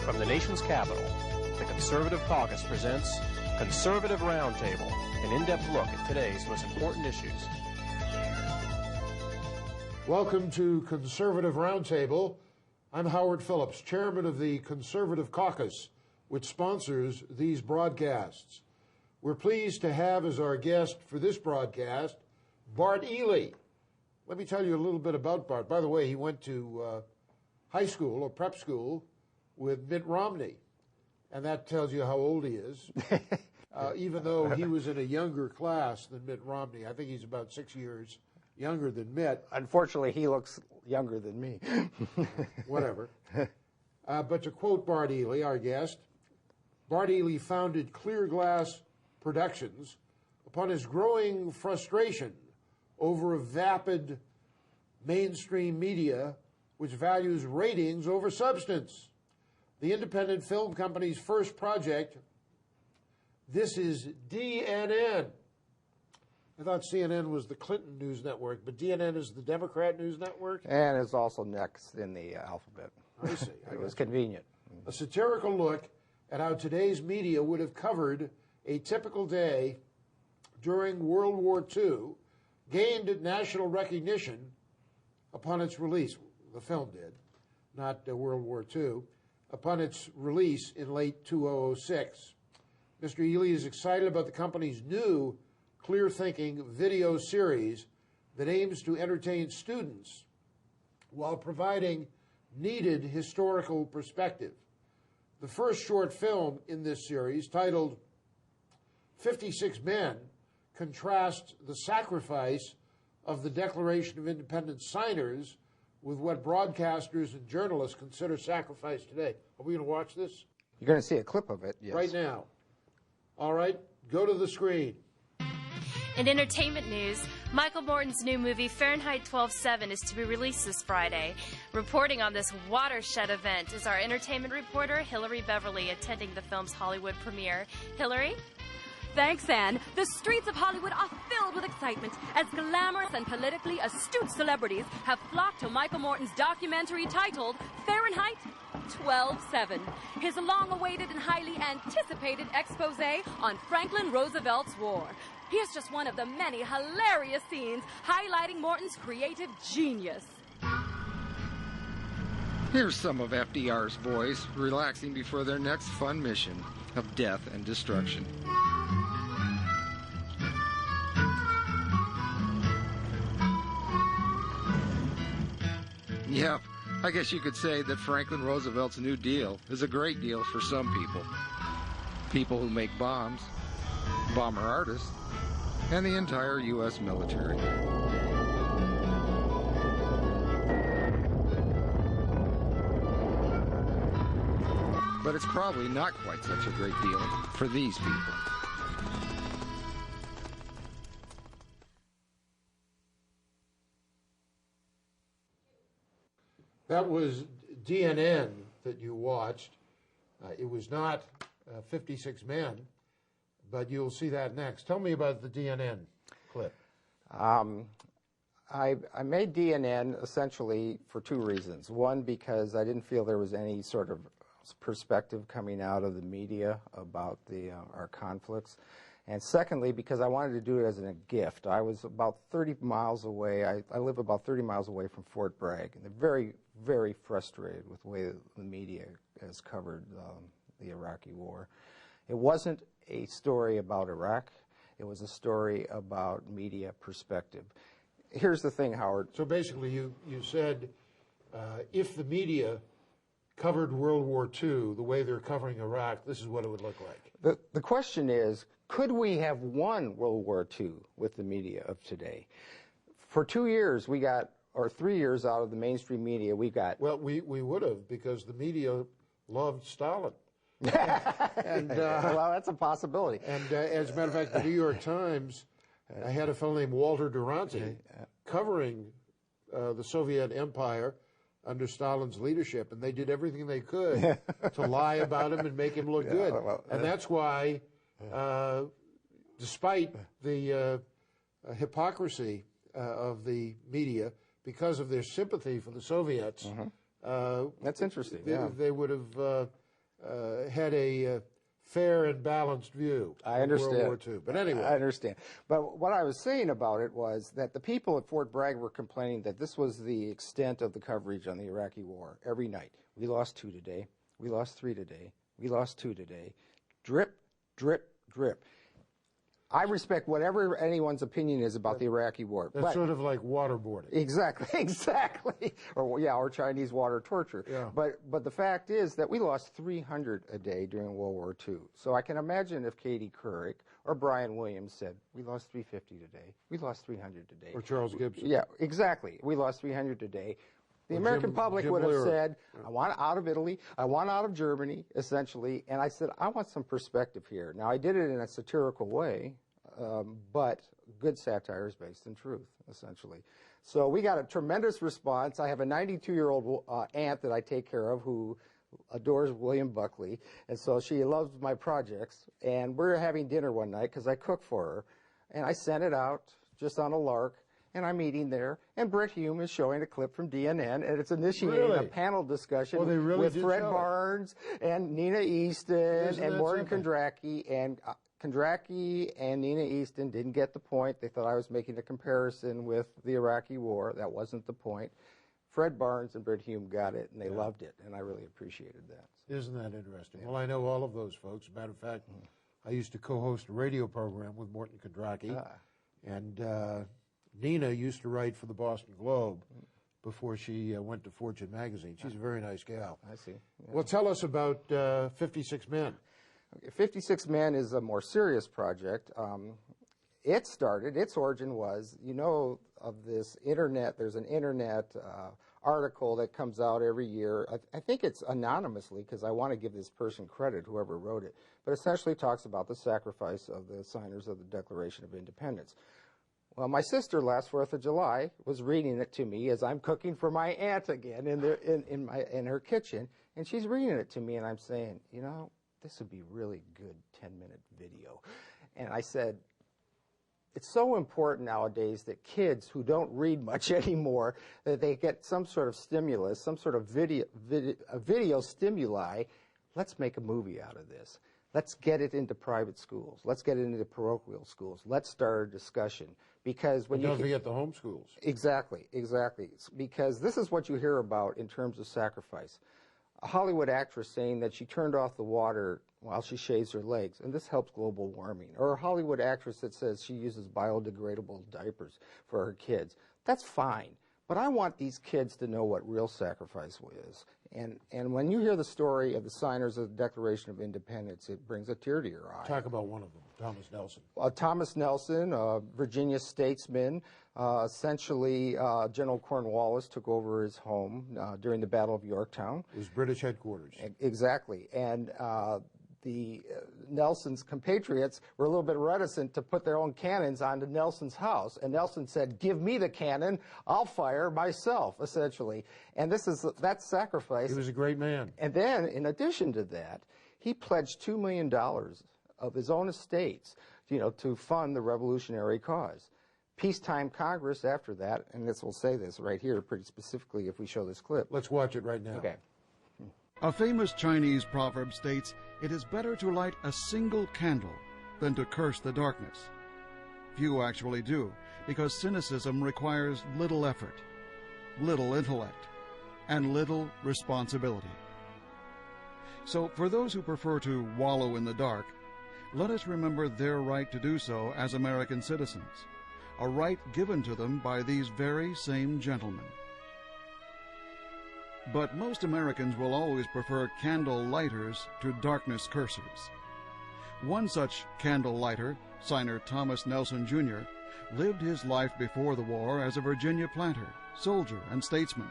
From the nation's capital, the Conservative Caucus presents Conservative Roundtable, an in-depth look at today's most important issues. Welcome to Conservative Roundtable. I'm Howard Phillips, chairman of the Conservative Caucus, which sponsors these broadcasts. We're pleased to have as our guest for this broadcast, Bart Ely. Let me tell you a little bit about Bart. By the way, he went to high school or prep school with Mitt Romney, and that tells you how old he is. Even though he was in a younger class than Mitt Romney. I think he's about 6 years younger than Mitt. Unfortunately, he looks younger than me. Whatever. But to quote Bart Ely, our guest, Bart Ely founded Clear Glass Productions upon his growing frustration over a vapid mainstream media which values ratings over substance. The independent film company's first project, this is DNN. I thought CNN was the Clinton News Network, but DNN is the Democrat News Network? And it's also next in the alphabet. I see. It was convenient. A satirical look at how today's media would have covered a typical day during World War II gained national recognition upon its release. The film did, not World War II, upon its release in late 2006. Mr. Ely is excited about the company's new clear-thinking video series that aims to entertain students while providing needed historical perspective. The first short film in this series, titled 56 Men, contrasts the sacrifice of the Declaration of Independence signers with what broadcasters and journalists consider sacrifice today. Are we going to watch this? You're going to see a clip of it, yes. Right now. All right, go to the screen. In entertainment news, Michael Morton's new movie Fahrenheit 12/7 is to be released this Friday. Reporting on this watershed event is our entertainment reporter Hillary Beverly, attending the film's Hollywood premiere. Hillary? Thanks, Anne. The streets of Hollywood are filled with excitement as glamorous and politically astute celebrities have flocked to Michael Morton's documentary titled Fahrenheit 12/7, his long-awaited and highly anticipated expose on Franklin Roosevelt's war. Here's just one of the many hilarious scenes highlighting Morton's creative genius. Here's some of FDR's boys relaxing before their next fun mission of death and destruction. Yep, I guess you could say that Franklin Roosevelt's New Deal is a great deal for some people. People who make bombs, bomber artists, and the entire U.S. military. But it's probably not quite such a great deal for these people. That was DNN that you watched. It was not 56 Men, but you'll see that next. Tell me about the DNN clip. I made DNN essentially for two reasons. One, because I didn't feel there was any sort of perspective coming out of the media about our conflicts. And secondly, because I wanted to do it as a gift. I was about 30 miles away. I live about 30 miles away from Fort Bragg, and they're very, very frustrated with the way the media has covered the Iraqi war. It wasn't a story about Iraq. It was a story about media perspective. Here's the thing, Howard. So basically you said if the media covered World War II the way they're covering Iraq, this is what it would look like. The question is, could we have won World War II with the media of today? For 2 years, we got, or 3 years out of the mainstream media, we got... Well, we would have, because the media loved Stalin. Well, that's a possibility. And as a matter of fact, the New York Times, I had a fellow named Walter Duranty covering the Soviet Empire under Stalin's leadership, and they did everything they could to lie about him and make him look good. Well, and that's why, despite the hypocrisy of the media, because of their sympathy for the Soviets, that's interesting. They would have had a fair and balanced view I of understand. World War II. But anyway. I understand. But what I was saying about it was that the people at Fort Bragg were complaining that this was the extent of the coverage on the Iraqi war every night. We lost 2 today. We lost 3 today. We lost 2 today. Drip, drip, drip. I respect whatever anyone's opinion is about the Iraqi war. That's sort of like waterboarding. Exactly, exactly. Or Chinese water torture. Yeah. But the fact is that we lost 300 a day during World War II. So I can imagine if Katie Couric or Brian Williams said, we lost 350 today, we lost 300 today. Or Charles Gibson. Yeah, exactly. We lost 300 today. The American public would have said, I want out of Italy, I want out of Germany, essentially. And I said, I want some perspective here. Now, I did it in a satirical way, but good satire is based in truth, essentially. So we got a tremendous response. I have a 92-year-old aunt that I take care of who adores William Buckley, and so she loves my projects. And we're having dinner one night because I cook for her, and I sent it out just on a lark. And I'm eating there, and Britt Hume is showing a clip from DNN, and it's initiating a panel discussion with Fred Barnes and Nina Easton and Morton Kondrake, and Kondrake and Nina Easton didn't get the point. They thought I was making a comparison with the Iraqi war. That wasn't the point. Fred Barnes and Britt Hume got it, and they loved it, and I really appreciated that. Isn't that interesting? Yeah. Well, I know all of those folks. As a matter of fact, I used to co-host a radio program with Morton Kondrake, and Nina used to write for the Boston Globe before she went to Fortune magazine. She's a very nice gal. I see. Yeah. Well, tell us about 56 Men. Okay, 56 Men is a more serious project. Its origin was, of this internet, there's an internet article that comes out every year. I think it's anonymously because I want to give this person credit, whoever wrote it, but essentially talks about the sacrifice of the signers of the Declaration of Independence. Well, my sister last 4th of July was reading it to me as I'm cooking for my aunt again in her kitchen, and she's reading it to me, and I'm saying, this would be really good 10-minute video. And I said, it's so important nowadays that kids who don't read much anymore, that they get some sort of stimulus, some sort of video stimuli. Let's make a movie out of this. Let's get it into private schools. Let's get it into parochial schools. Let's start a discussion. Because when don't forget the homeschools. Exactly. Because this is what you hear about in terms of sacrifice. A Hollywood actress saying that she turned off the water while she shaves her legs, and this helps global warming. Or a Hollywood actress that says she uses biodegradable diapers for her kids. That's fine. But I want these kids to know what real sacrifice is. And when you hear the story of the signers of the Declaration of Independence, it brings a tear to your eye. Talk about one of them, Thomas Nelson. Thomas Nelson, Virginia statesman, essentially General Cornwallis took over his home during the Battle of Yorktown. It was British headquarters. Exactly. And the Nelson's compatriots were a little bit reticent to put their own cannons onto Nelson's house. And Nelson said, give me the cannon, I'll fire myself, essentially. And that's sacrifice. He was a great man. And then, in addition to that, he pledged $2 million of his own estates, to fund the revolutionary cause. Peacetime Congress after that, and this will say this right here pretty specifically if we show this clip. Let's watch it right now. Okay. A famous Chinese proverb states, it is better to light a single candle than to curse the darkness. Few actually do, because cynicism requires little effort, little intellect, and little responsibility. So for those who prefer to wallow in the dark, let us remember their right to do so as American citizens, a right given to them by these very same gentlemen. But most Americans will always prefer candle lighters to darkness cursers. One such candle lighter, signer Thomas Nelson, Jr., lived his life before the war as a Virginia planter, soldier, and statesman.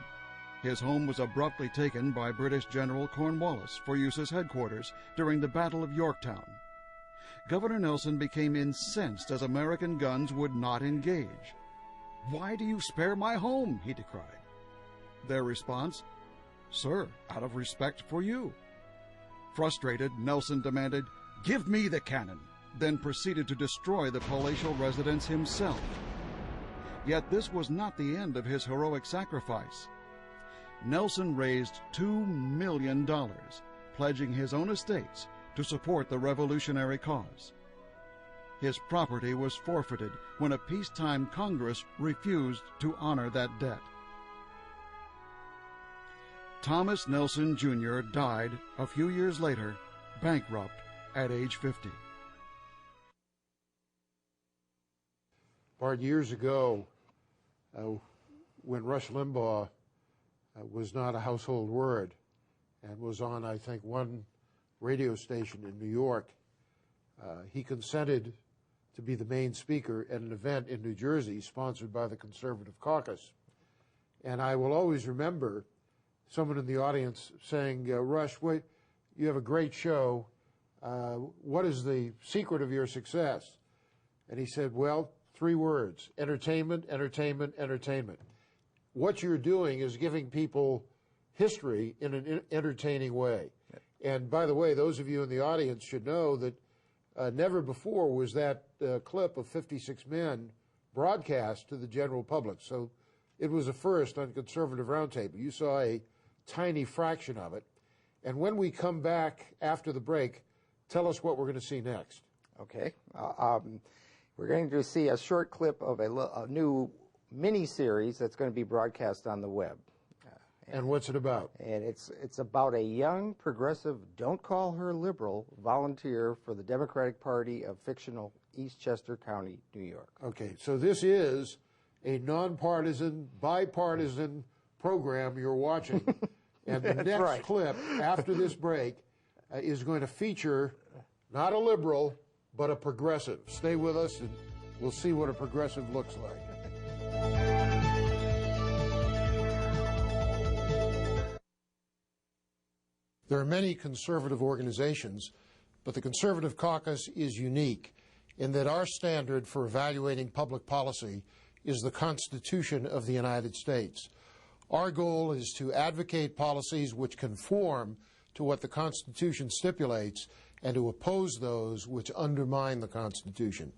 His home was abruptly taken by British General Cornwallis for use as headquarters during the Battle of Yorktown. Governor Nelson became incensed as American guns would not engage. "Why do you spare my home?" he decried. Their response, "Sir, out of respect for you." Frustrated, Nelson demanded, "Give me the cannon," then proceeded to destroy the palatial residence himself. Yet this was not the end of his heroic sacrifice. Nelson raised $2 million, pledging his own estates to support the revolutionary cause. His property was forfeited when a peacetime Congress refused to honor that debt. Thomas Nelson Jr. died a few years later, bankrupt at age 50. Bart, years ago, when Rush Limbaugh was not a household word and was on, I think, one radio station in New York, he consented to be the main speaker at an event in New Jersey sponsored by the Conservative Caucus. And I will always remember someone in the audience saying, Rush, wait, you have a great show. What is the secret of your success? And he said, well, 3 words: entertainment, entertainment, entertainment. What you're doing is giving people history in an entertaining way. And by the way, those of you in the audience should know that never before was that clip of 56 men broadcast to the general public. So it was a first on Conservative Roundtable. You saw a tiny fraction of it. And when we come back after the break, tell us what we're going to see next. Okay. We're going to see a short clip of a new mini-series that's going to be broadcast on the web. And what's it about? And it's about a young, progressive, don't call her liberal, volunteer for the Democratic Party of fictional Eastchester County, New York. Okay, so this is a nonpartisan, bipartisan program you're watching. And the next clip after this break is going to feature not a liberal, but a progressive. Stay with us and we'll see what a progressive looks like. There are many conservative organizations, but the Conservative Caucus is unique in that our standard for evaluating public policy is the Constitution of the United States. Our goal is to advocate policies which conform to what the Constitution stipulates and to oppose those which undermine the Constitution.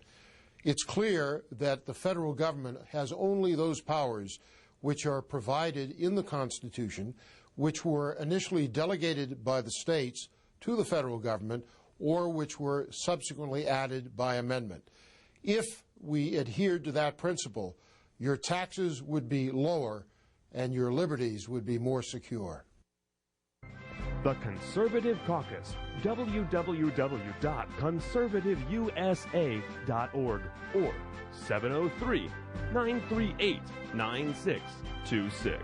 It's clear that the federal government has only those powers which are provided in the Constitution, which were initially delegated by the states to the federal government or which were subsequently added by amendment. If we adhered to that principle, your taxes would be lower and your liberties would be more secure. The Conservative Caucus, www.conservativeusa.org or 703-938-9626.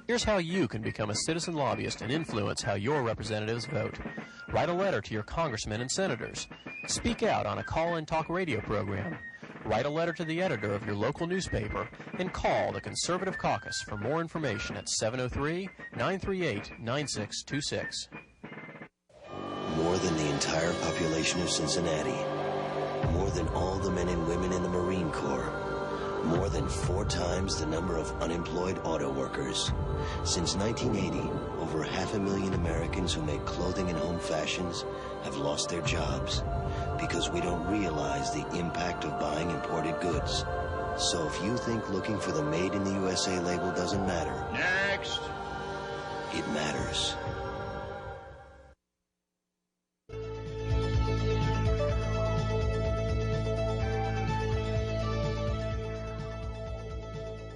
Here's how you can become a citizen lobbyist and influence how your representatives vote. Write a letter to your congressmen and senators. Speak out on a call-in talk radio program. Write a letter to the editor of your local newspaper and call the Conservative Caucus for more information at 703-938-9626. More than the entire population of Cincinnati. More than all the men and women in the Marine Corps. More than 4 times the number of unemployed auto workers. Since 1980, over 500,000 Americans who make clothing and home fashions have lost their jobs because we don't realize the impact of buying imported goods. So if you think looking for the Made in the USA label doesn't matter, Next! It matters.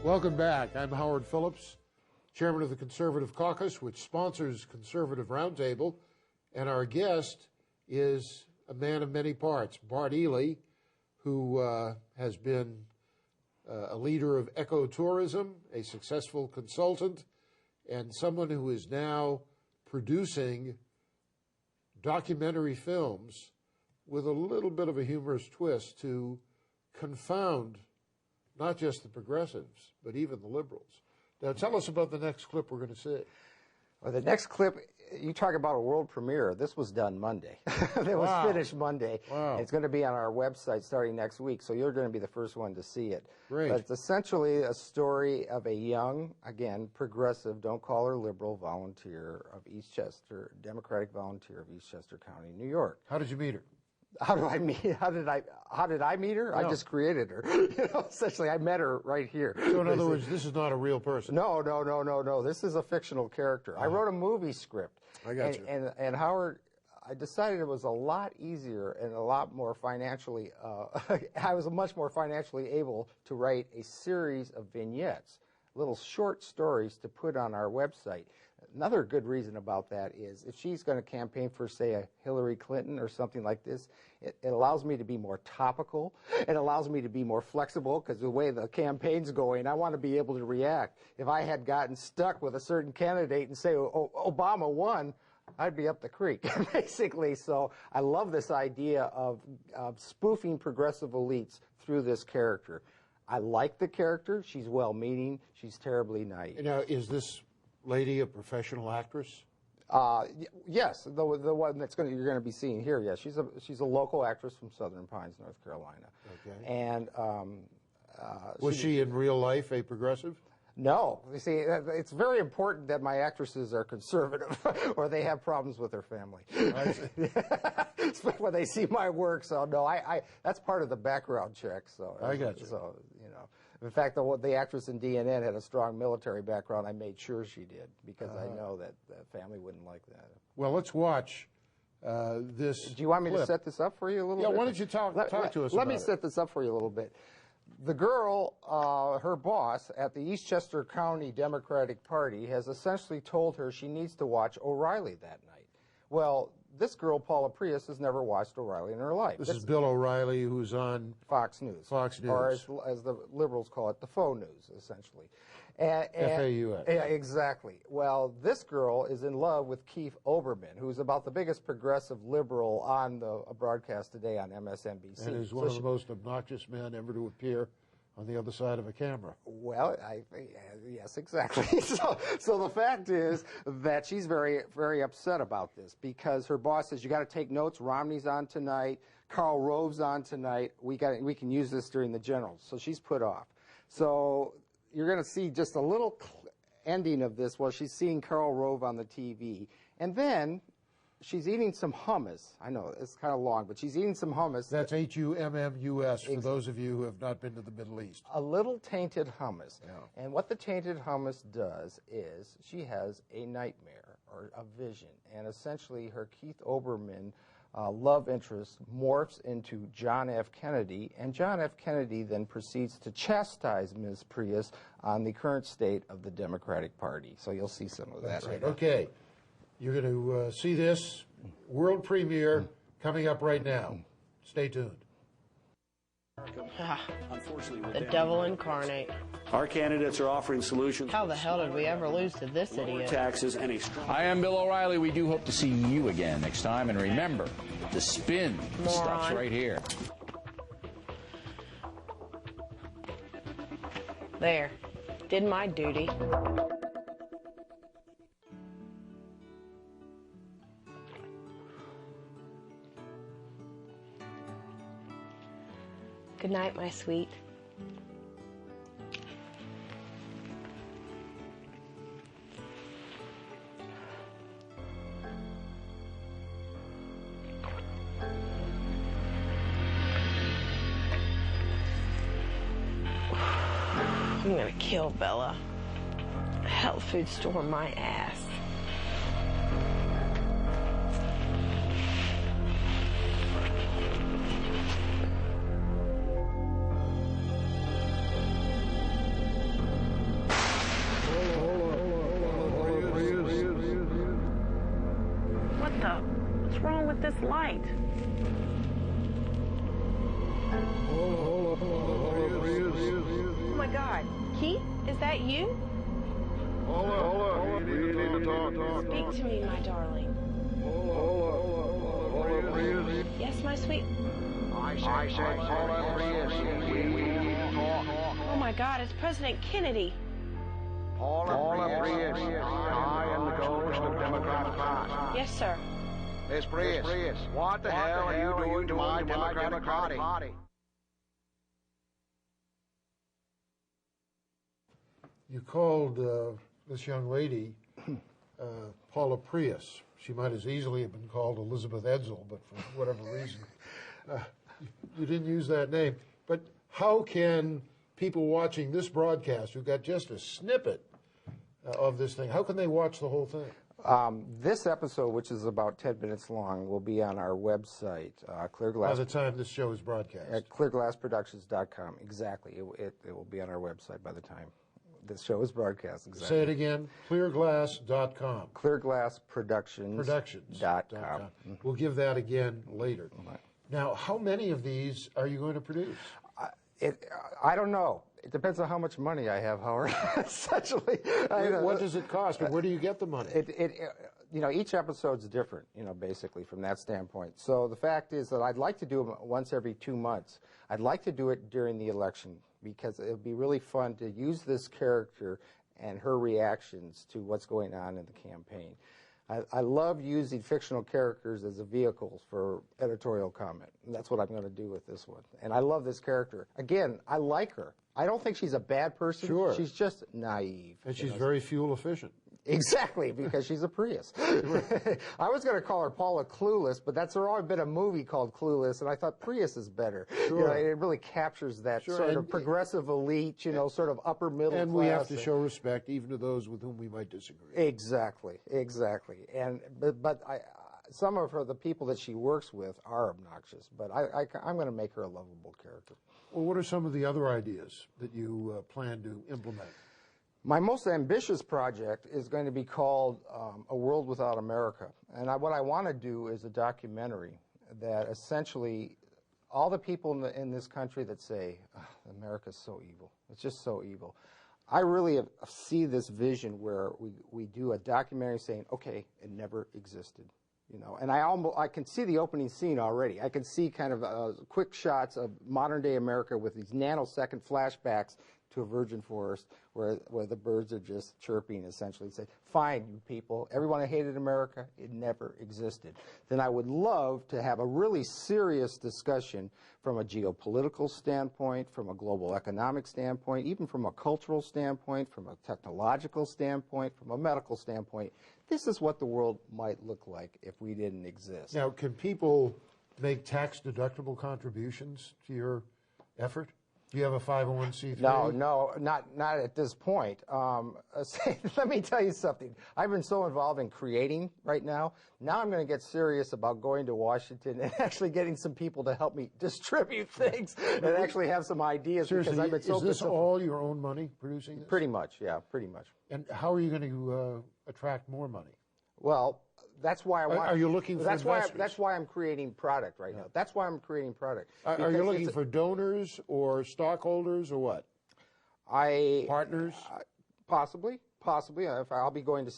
Welcome back. I'm Howard Phillips, chairman of the Conservative Caucus, which sponsors Conservative Roundtable, and our guest is a man of many parts, Bart Ely, who has been a leader of ecotourism, a successful consultant, and someone who is now producing documentary films with a little bit of a humorous twist to confound not just the progressives, but even the liberals. Now, tell us about the next clip we're going to see. Well, the next clip, you talk about a world premiere. This was done Monday. It was finished Monday. Wow. It's going to be on our website starting next week, so you're going to be the first one to see it. Great. But it's essentially a story of a young, again, progressive, don't call her liberal, volunteer of Eastchester, Democratic volunteer of Eastchester County, New York. How did you meet her? How did I meet her? No. I just created her. Essentially, I met her right here. So in other words, this is not a real person. No. This is a fictional character. I wrote a movie script. I got you. And Howard, I decided it was a lot easier and a lot more financially, I was much more financially able to write a series of vignettes, little short stories to put on our website. Another good reason about that is if she's going to campaign for, say, a Hillary Clinton or something like this, it allows me to be more topical. It allows me to be more flexible because the way the campaign's going, I want to be able to react. If I had gotten stuck with a certain candidate and say, Obama won, I'd be up the creek, basically. So I love this idea of spoofing progressive elites through this character. I like the character. She's well-meaning. She's terribly naive. Now, is this lady a professional actress? Yes, the one that's you're going to be seeing here. Yes, she's a local actress from Southern Pines, North Carolina. Okay. And was she in real life a progressive? No. You see, it's very important that my actresses are conservative or they have problems with their family. I see. When they see my work, so no, that's part of the background check. So I got you. So, in fact, the actress in DNN had a strong military background. I made sure she did because I know that the family wouldn't like that. Well, let's watch this. Do you want me clip. to set this up for you a little bit? Yeah, why don't you talk to us Let about me it. set this up for you a little bit. The girl, her boss at the Eastchester County Democratic Party has essentially told her she needs to watch O'Reilly that night. Well, this girl, Paula Priesse, has never watched O'Reilly in her life. This is Bill O'Reilly, who's on Fox News. Fox News. Or as the liberals call it, the faux news, essentially. F-A-U-X. Yeah, exactly. Well, this girl is in love with Keith Olbermann, who's about the biggest progressive liberal on the broadcast today on MSNBC. And is one of the most obnoxious men ever to appear on the other side of a camera. Well, yes, exactly. So the fact is that she's very, very upset about this because her boss says, you got to take notes. Romney's on tonight. Karl Rove's on tonight. We can use this during the generals. So she's put off. So you're going to see just a little ending of this where she's seeing Karl Rove on the TV. And then she's eating some hummus. I know, it's kind of long, but she's eating some hummus. That's H-U-M-M-U-S for those of you who have not been to the Middle East. A little tainted hummus. Yeah. And what the tainted hummus does is she has a nightmare or a vision. And essentially her Keith Olbermann love interest morphs into John F. Kennedy. And John F. Kennedy then proceeds to chastise Ms. Prius on the current state of the Democratic Party. So you'll see some of that. Right. Okay. You're going to see this world premiere coming up right now. Stay tuned. The devil incarnate. Our candidates are offering solutions. How the hell did we ever lose to this idiot? Taxes and a strong... I am Bill O'Reilly. We do hope to see you again next time. And remember, the spin stops right here. There. Did my duty. Good night, my sweet. I'm gonna kill Bella. Health food store my ass. What's wrong with this light? Oh my God. Keith, is that you? Paula, we need to talk. Speak to me, my darling. Paula, yes, my sweet. I said Paula Priesse. We need to talk. Oh my God, it's President Kennedy. Paula Priesse. I am the ghost of Democratic Party. Yes, sir. Miss Priesse, what the hell are you doing to my Democratic Party? You called this young lady Paula Priesse. She might as easily have been called Elizabeth Edsel, but for whatever reason, you didn't use that name. But how can people watching this broadcast who got just a snippet of this thing, how can they watch the whole thing? This episode, which is about 10 minutes long, will be on our website, Clearglass. By the time this show is broadcast. At clearglassproductions.com. Exactly. It will be on our website by the time this show is broadcast. Exactly. Say it again. Clearglass.com. Clearglassproductions.com. We'll give that again later. Right. Now, how many of these are you going to produce? I don't know. It depends on how much money I have, Howard. Essentially, what does it cost, and where do you get the money? Each episode's different, basically from that standpoint. So the fact is that I'd like to do them once every 2 months. I'd like to do it during the election because it would be really fun to use this character and her reactions to what's going on in the campaign. I love using fictional characters as a vehicle for editorial comment, and that's what I'm going to do with this one. And I love this character. Again, I like her. I don't think she's a bad person. Sure. She's just naive. And she's very fuel efficient. Exactly, because she's a Prius. I was going to call her Paula Clueless, but that's already been a movie called Clueless, and I thought Prius is better. Sure. It really captures that sort of progressive elite, sort of upper middle class. And we have to show respect even to those with whom we might disagree. Exactly. But some of the people that she works with are obnoxious, but I'm going to make her a lovable character. Well, what are some of the other ideas that you plan to implement? My most ambitious project is going to be called A World Without America. And what I want to do is a documentary that essentially all the people in this country that say, oh, America's so evil, it's just so evil. I really see this vision where we do a documentary saying, okay, it never existed. And I can see the opening scene already. I can see kind of quick shots of modern-day America with these nanosecond flashbacks to a virgin forest where the birds are just chirping, essentially, and say, fine, you people, everyone that hated America, it never existed. Then I would love to have a really serious discussion from a geopolitical standpoint, from a global economic standpoint, even from a cultural standpoint, from a technological standpoint, from a medical standpoint. This is what the world might look like if we didn't exist. Now, can people make tax-deductible contributions to your effort? Do you have a 501c3? No, not at this point. Let me tell you something. I've been so involved in creating right now. Now I'm going to get serious about going to Washington and actually getting some people to help me distribute things and actually have some ideas. Seriously, because I've been so is this all your own money producing this? Pretty much, yeah, pretty much. And how are you going to attract more money? Well, that's why I want. Are you looking for investors? That's why I'm creating product right now. That's why I'm creating product. Are you looking for donors or stockholders or what? Partners? Possibly. I'll be going to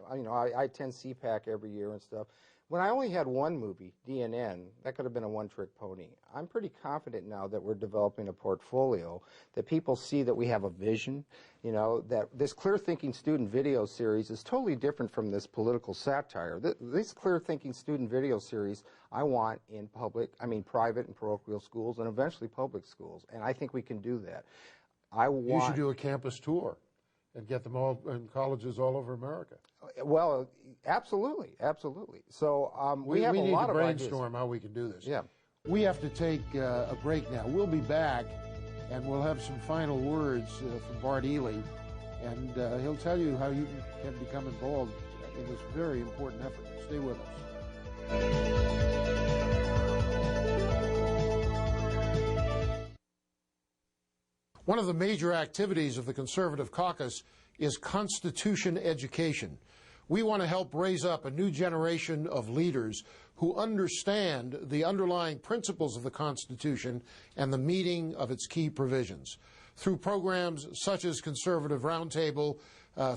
I attend CPAC every year and stuff. When I only had one movie, DNN, that could have been a one-trick pony. I'm pretty confident now that we're developing a portfolio, that people see that we have a vision, that this Clear Thinking Student video series is totally different from this political satire. This Clear Thinking Student video series I want in private and parochial schools and eventually public schools, and I think we can do that. You should do a campus tour and get them all in colleges all over America. Well, absolutely. So we have a lot of ideas. We need to brainstorm how we can do this. Yeah. We have to take a break now. We'll be back, and we'll have some final words from Bart Ely, and he'll tell you how you can become involved in this very important effort. Stay with us. One of the major activities of the Conservative Caucus is Constitution education. We want to help raise up a new generation of leaders who understand the underlying principles of the Constitution and the meaning of its key provisions. Through programs such as Conservative Roundtable,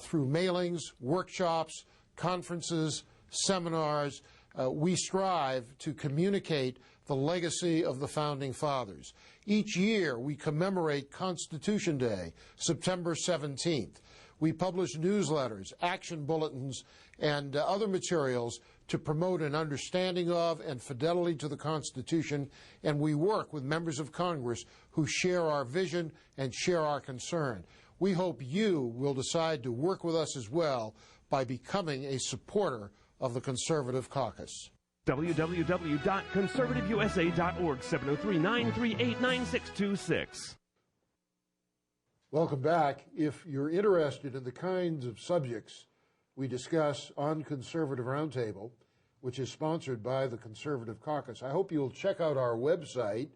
through mailings, workshops, conferences, seminars, we strive to communicate the legacy of the Founding Fathers. Each year, we commemorate Constitution Day, September 17th. We publish newsletters, action bulletins, and other materials to promote an understanding of and fidelity to the Constitution, and we work with members of Congress who share our vision and share our concern. We hope you will decide to work with us as well by becoming a supporter of the Conservative Caucus. www.conservativeusa.org, 703-938-9626. Welcome back. If you're interested in the kinds of subjects we discuss on Conservative Roundtable, which is sponsored by the Conservative Caucus, I hope you'll check out our website,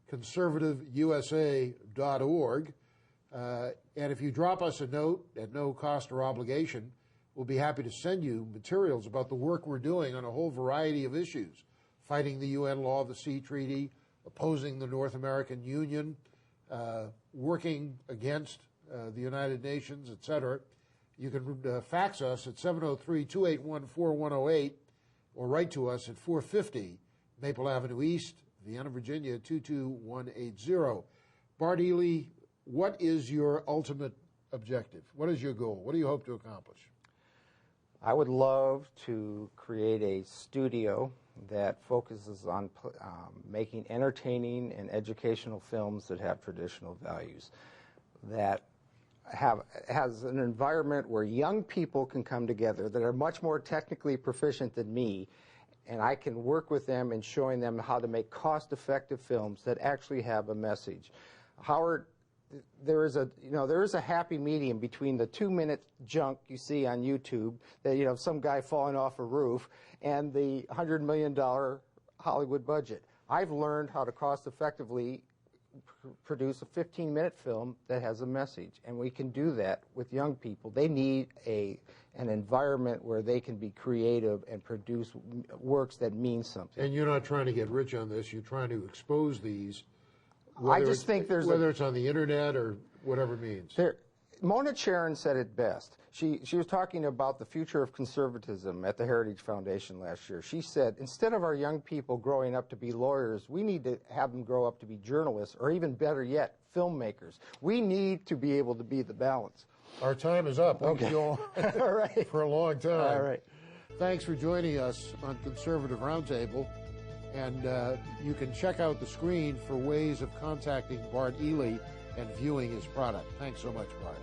conservativeusa.org. And if you drop us a note at no cost or obligation, we'll be happy to send you materials about the work we're doing on a whole variety of issues, fighting the UN Law of the Sea Treaty, opposing the North American Union, working against the United Nations, etc. You can fax us at 703-281-4108 or write to us at 450 Maple Avenue East, Vienna, Virginia, 22180. Bart Ely, what is your ultimate objective? What is your goal? What do you hope to accomplish? I would love to create a studio that focuses on making entertaining and educational films that have traditional values, that has an environment where young people can come together that are much more technically proficient than me, and I can work with them in showing them how to make cost-effective films that actually have a message. Howard, there is a happy medium between the 2-minute junk you see on YouTube, that some guy falling off a roof, and the $100 million Hollywood budget. I've learned how to cost effectively produce a 15-minute film that has a message, and we can do that with young people. They need an environment where they can be creative and produce works that mean something. And you're not trying to get rich on this. You're trying to expose these. I just think there's whether it's on the internet or whatever means. Mona Charen said it best. She was talking about the future of conservatism at the Heritage Foundation last year. She said, instead of our young people growing up to be lawyers, we need to have them grow up to be journalists, or even better yet, filmmakers. We need to be able to be the balance. Our time is up. Okay. We can go on All right. for a long time. All right. Thanks for joining us on Conservative Roundtable. And you can check out the screen for ways of contacting Bart Ely and viewing his product. Thanks so much, Bart.